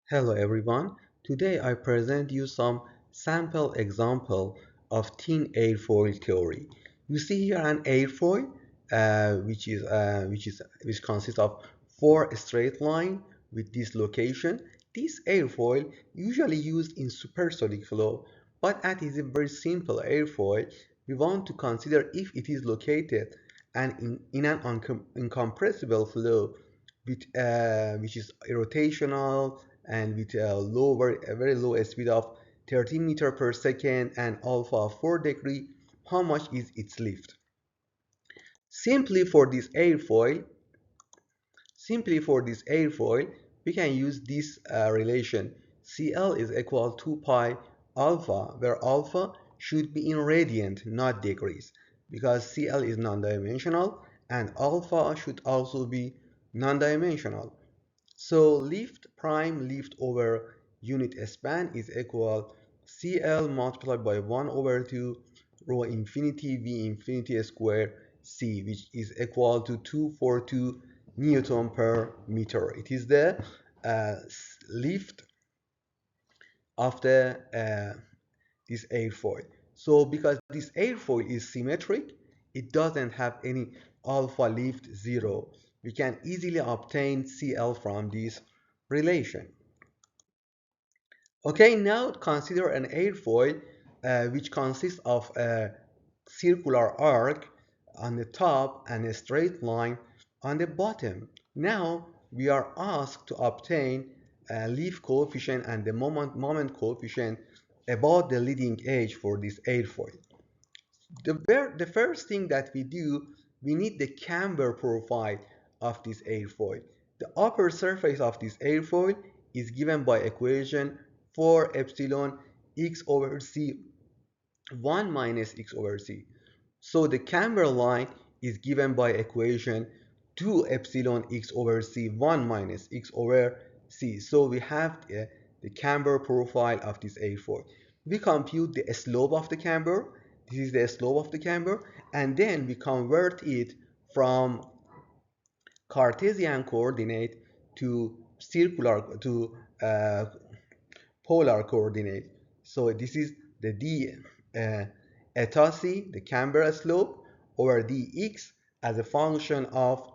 Hello everyone. Today I present you some sample example of thin airfoil theory. You see here an airfoil, which consists of four straight line with this location. This airfoil usually used in supersonic flow, but as it is a very simple airfoil, we want to consider if it is located and in an incompressible flow which is rotational and with a very low speed of 13 meter per second and alpha of 4 degree, how much is its lift? Simply for this airfoil, simply for this airfoil, we can use this relation. CL is equal to pi alpha, where alpha should be in radian, not degrees, because CL is non-dimensional and alpha should also be non-dimensional. So lift over unit span is equal CL multiplied by 1 over 2 rho infinity V infinity square C, which is equal to 242 Newton per meter. It is the lift of this airfoil. So because this airfoil is symmetric, it doesn't have any alpha lift 0. We can easily obtain CL from this relation. Okay, now consider an airfoil which consists of a circular arc on the top and a straight line on the bottom. Now we are asked to obtain a lift coefficient and the moment coefficient about the leading edge for this airfoil. The first thing that we do, we need the camber profile of this airfoil. The upper surface of this airfoil is given by equation 4 epsilon x over c 1 minus x over c. So the camber line is given by equation 2 epsilon x over c 1 minus x over c. So we have the camber profile of this airfoil. We compute the slope of the camber. This is the slope of the camber, and then we convert it from Cartesian coordinate to uh, polar coordinate. So this is the d eta c, the camber slope, over dx as a function of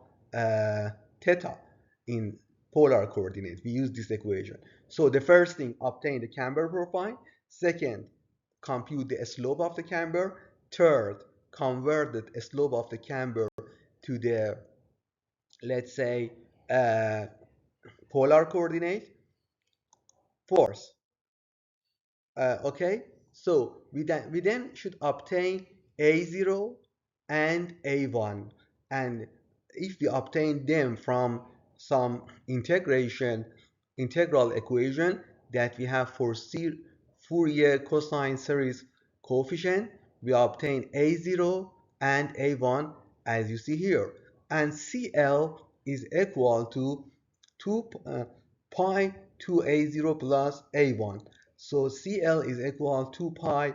theta in polar coordinate. We use this equation. So the first thing, obtain the camber profile. Second, compute the slope of the camber. Third, convert the slope of the camber to the, let's say, uh, polar coordinate. Fourth, okay, so we then should obtain a0 and a1, and if we obtain them from some integral equation that we have for Fourier cosine series coefficient, we obtain a0 and a1 as you see here, and CL is equal to 2 pi 2a0 plus a1. So CL is equal to pi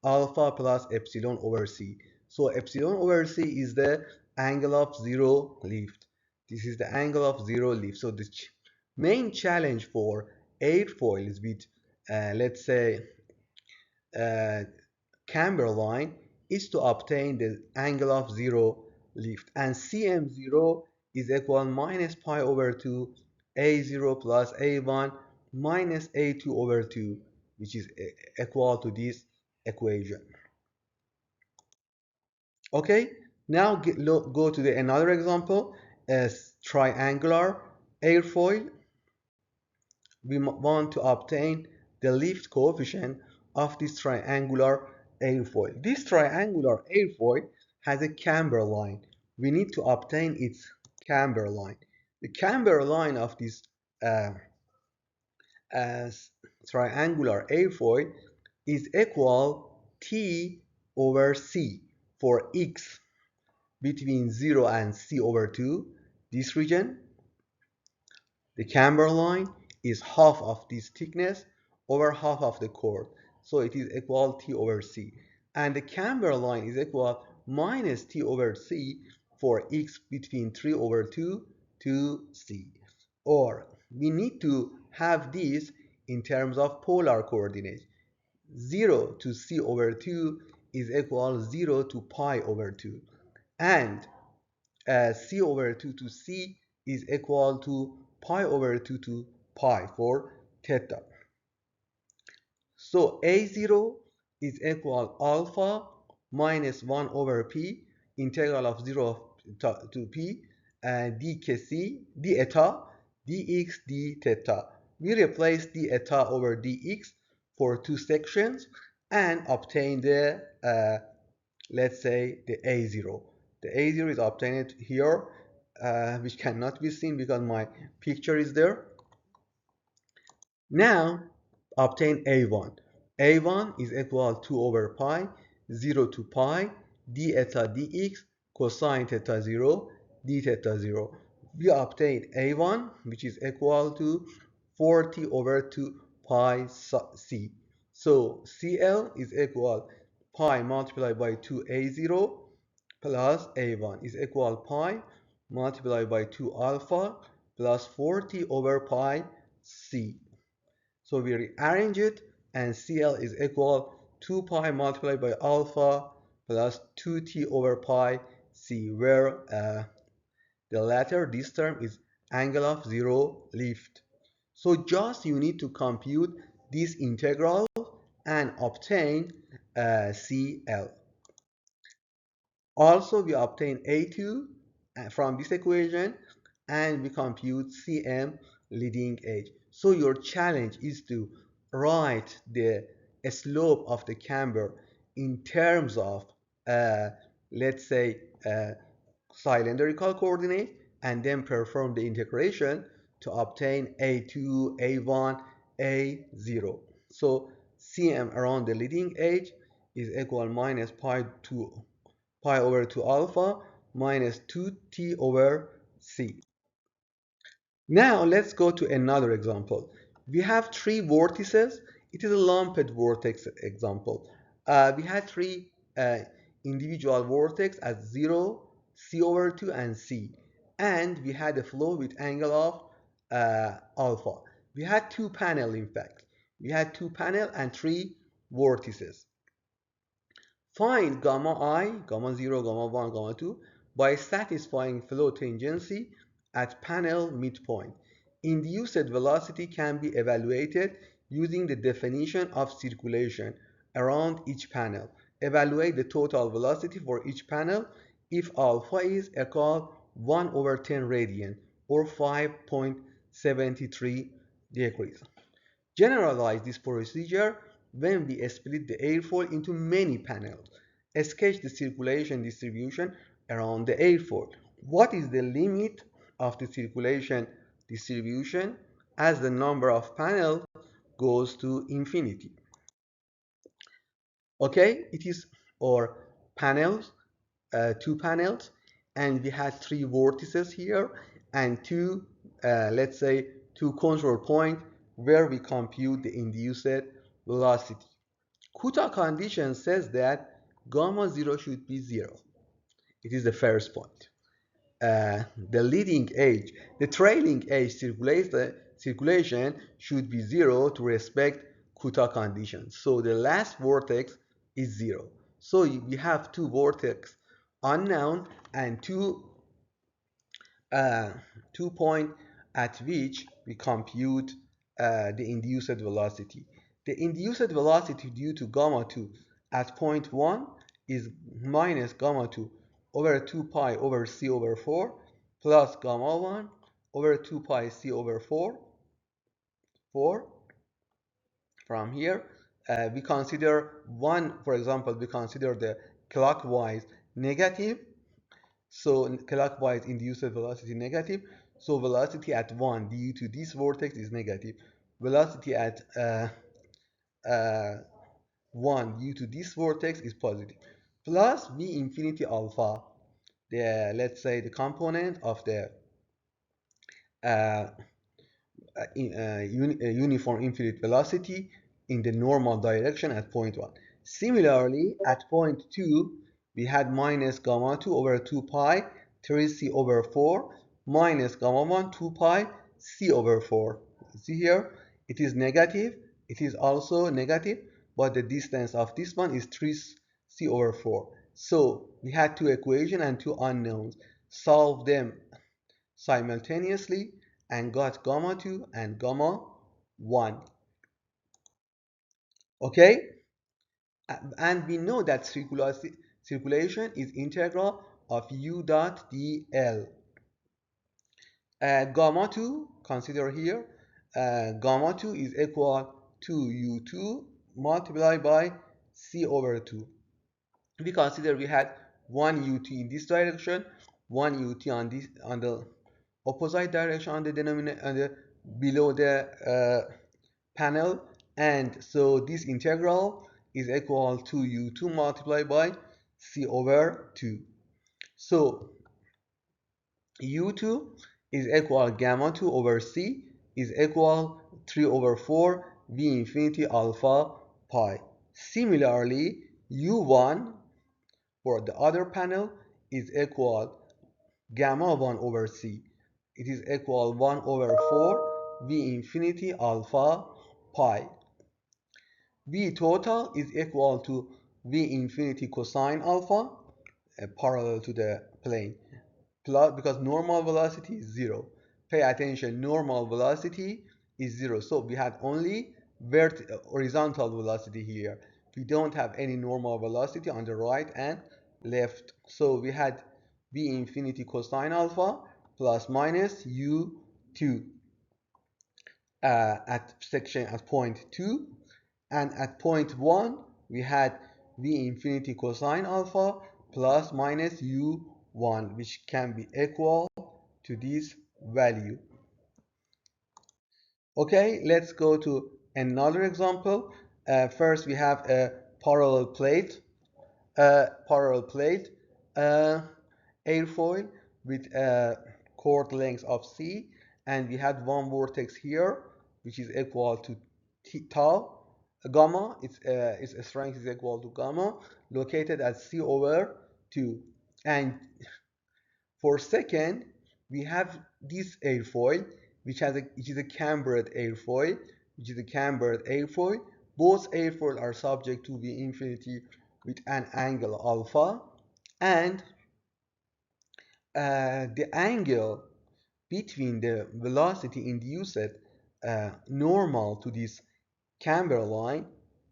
alpha plus epsilon over c. So epsilon over c is the angle of zero lift. This is the angle of zero lift. So the main challenge for airfoils with, let's say, uh, camber line is to obtain the angle of zero lift. And cm0 is equal minus pi over 2 a0 plus a1 minus a2 over 2, which is equal to this equation. Okay, now go to another example as triangular airfoil. We want to obtain the lift coefficient of this triangular airfoil. This triangular airfoil has a camber line. We need to obtain its camber line. The camber line of this uh, as triangular airfoil is equal T over C for X between 0 and C over 2. This region, the camber line is half of this thickness over half of the chord. So it is equal T over C. And the camber line is equal minus T over C for X between 3 over 2 to C. Or we need to have this in terms of polar coordinates. 0 to c over 2 is equal 0 to pi over 2. And c over 2 to c is equal to pi over 2 to pi for theta. So a0 is equal alpha minus 1 over p integral of 0 to p d kc d eta dx d theta. We replace d eta over dx for two sections and obtain the let's say the a0. The a0 is obtained here, which cannot be seen because my picture is there. Now obtain a1. a1 is equal to over pi 0 to pi d eta dx cosine theta 0 d theta 0. We obtain a1, which is equal to 40 over 2 pi c. So cl is equal pi multiplied by 2a0 plus a1 is equal pi multiplied by 2 alpha plus 40 over pi c. So we rearrange it, and CL is equal 2 pi multiplied by alpha plus 2t over pi c, where the latter, this term, is angle of zero lift. So just you need to compute this integral and obtain CL. Also, we obtain A2 from this equation, and we compute Cm leading edge. So your challenge is to write the slope of the camber in terms of, let's say, cylindrical coordinate, and then perform the integration to obtain A2, A1, A0. So Cm around the leading edge is equal minus pi over 2 alpha minus 2t over c. Now let's go to another example. We have three vortices. It is a lumped vortex example. We had three individual vortex at 0, c over 2, and c. And we had a flow with angle of alpha. We had two panels, in fact. We had two panels and three vortices. Find gamma I, gamma 0, gamma 1, gamma 2 by satisfying flow tangency at panel midpoint. Induced velocity can be evaluated using the definition of circulation around each panel. Evaluate the total velocity for each panel if alpha is equal 1 over 10 radian or 5.73 degrees. Generalize this procedure when we split the airfoil into many panels. Sketch the circulation distribution around the airfoil. What is the limit of the circulation distribution as the number of panels goes to infinity? Okay, it is our panels, two panels, and we had three vortices here and two, let's say, two control points where we compute the induced velocity. Kuta condition says that gamma 0 should be 0. It is the first point. The leading edge, the trailing edge circulation should be 0 to respect Kuta condition. So the last vortex is 0. So we have two vortex unknown and two point at which we compute the induced velocity. The induced velocity due to gamma 2 at point 1 is minus gamma 2 over 2 pi over c over 4 plus gamma 1 over 2 pi c over 4. From here, we consider one, for example, we consider the clockwise negative. So clockwise induced velocity negative. So velocity at 1 due to this vortex is negative. Velocity at 1 due to this vortex is positive. Plus v infinity alpha, let's say the component of the uniform infinite velocity in the normal direction at point 1. Similarly, at point 2, we had minus gamma 2 over 2 pi 3c over 4 minus gamma 1 2 pi c over 4. See here, it is negative, it is also negative, but the distance of this one is 3c over 4. So we had two equations and two unknowns. Solve them simultaneously and got gamma 2 and gamma 1. Okay? And we know that circulation is integral of u dot dl. Gamma 2, consider here, gamma 2 is equal to u2 multiplied by c over 2. We consider we had one ut in this direction, one ut on the opposite direction on the denominator, on the below the panel, and so this integral is equal to u2 multiplied by c over 2. So u2 is equal gamma 2 over c is equal 3 over 4 v infinity alpha pi. Similarly, u1 for the other panel is equal gamma 1 over c. It is equal 1 over 4 v infinity alpha pi. V total is equal to v infinity cosine alpha, parallel to the plane, plus because normal velocity is 0. Pay attention, normal velocity is 0. So we had only horizontal velocity here. We don't have any normal velocity on the right and left. So we had v infinity cosine alpha plus minus u2 at point 2, and at point 1 we had v infinity cosine alpha plus minus u1, which can be equal to this value. Okay, let's go to another example. First we have a parallel plate, uh, airfoil with a chord length of c, and we had one vortex here which is equal to tau gamma. Its strength is equal to gamma, located at c over 2. And for second, we have this airfoil, which is a cambered airfoil, Both airfoil are subject to V infinity with an angle alpha, and the angle between the velocity induced normal to this camber line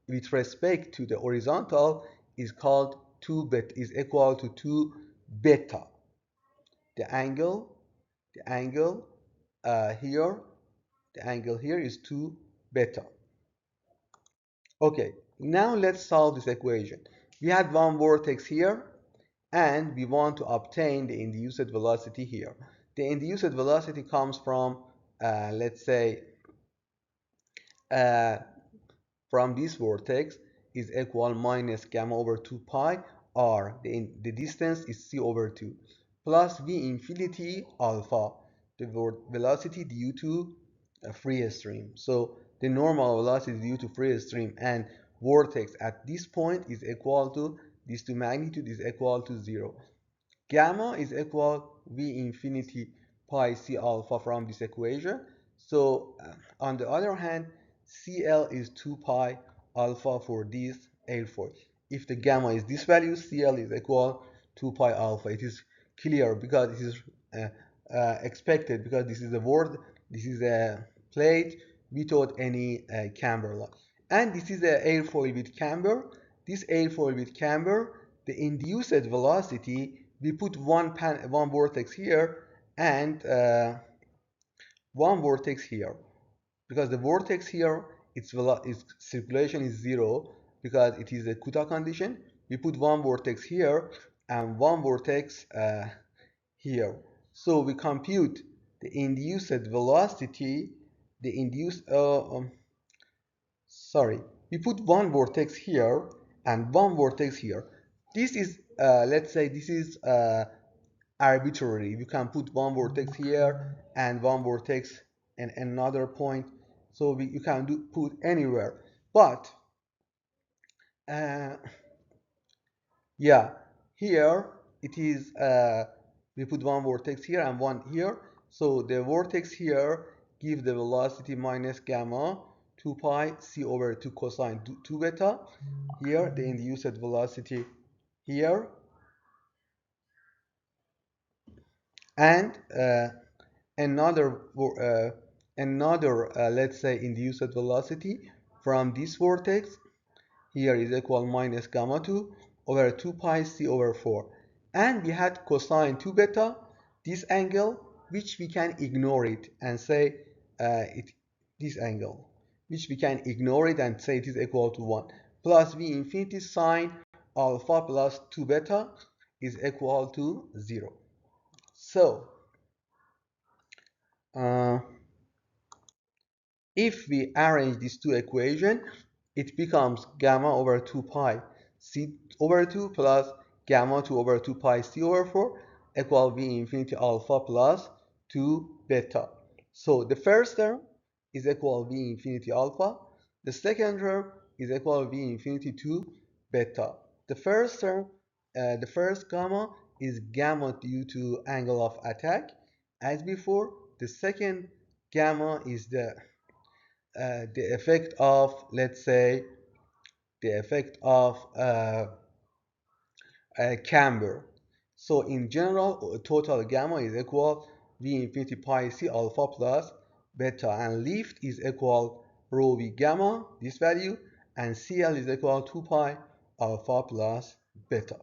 with respect to the horizontal is called 2 beta, is equal to 2 beta. The angle here, is 2 beta. Okay, now let's solve this equation. We had one vortex here, and we want to obtain the induced velocity here. The induced velocity comes from, let's say, uh, from this vortex is equal minus gamma over 2 pi r. The distance is c over 2 plus v infinity alpha, the velocity due to a free stream. So the normal velocity due to free stream and vortex at this point is equal to, these two magnitude is equal to 0. Gamma is equal v infinity pi c alpha from this equation. So on the other hand, CL is 2 pi alpha for this airfoil. If the gamma is this value, CL is equal 2 pi alpha. It is clear because it is expected, because this is a plate without any camber lock. And this is an airfoil with camber. This airfoil with camber, the induced velocity, we put one vortex here and one vortex here, because the vortex here, its circulation is 0 because it is a Kuta condition. We put one vortex here and one vortex here. So we compute the induced velocity, we put one vortex here and one vortex here. This is, let's say, this is arbitrary. You can put one vortex here and one vortex in another point. So you can put anywhere. But yeah, here it is, we put one vortex here and one here. So the vortex here give the velocity minus gamma 2 pi c over 2 cosine 2 beta. Here the induced velocity here, and another let's say induced velocity from this vortex here is equal minus gamma 2 over 2 pi c over 4, and we had cosine 2 beta, this angle, which we can ignore it and say this angle, which we can ignore it and say it is equal to 1, plus v infinity sine alpha plus 2 beta is equal to 0. So uh, if we arrange these two equations, it becomes gamma over 2 pi c over 2 plus gamma 2 over 2 pi c over 4 equal v infinity alpha plus 2 beta. So the first term is equal v infinity alpha. The second term is equal v infinity 2 beta. The first term, the first gamma is gamma due to angle of attack as before. The second gamma is the effect of, let's say, the effect of camber. So in general, total gamma is equal v infinity pi c alpha plus beta, and lift is equal rho v gamma, this value, and CL is equal 2 pi alpha plus beta.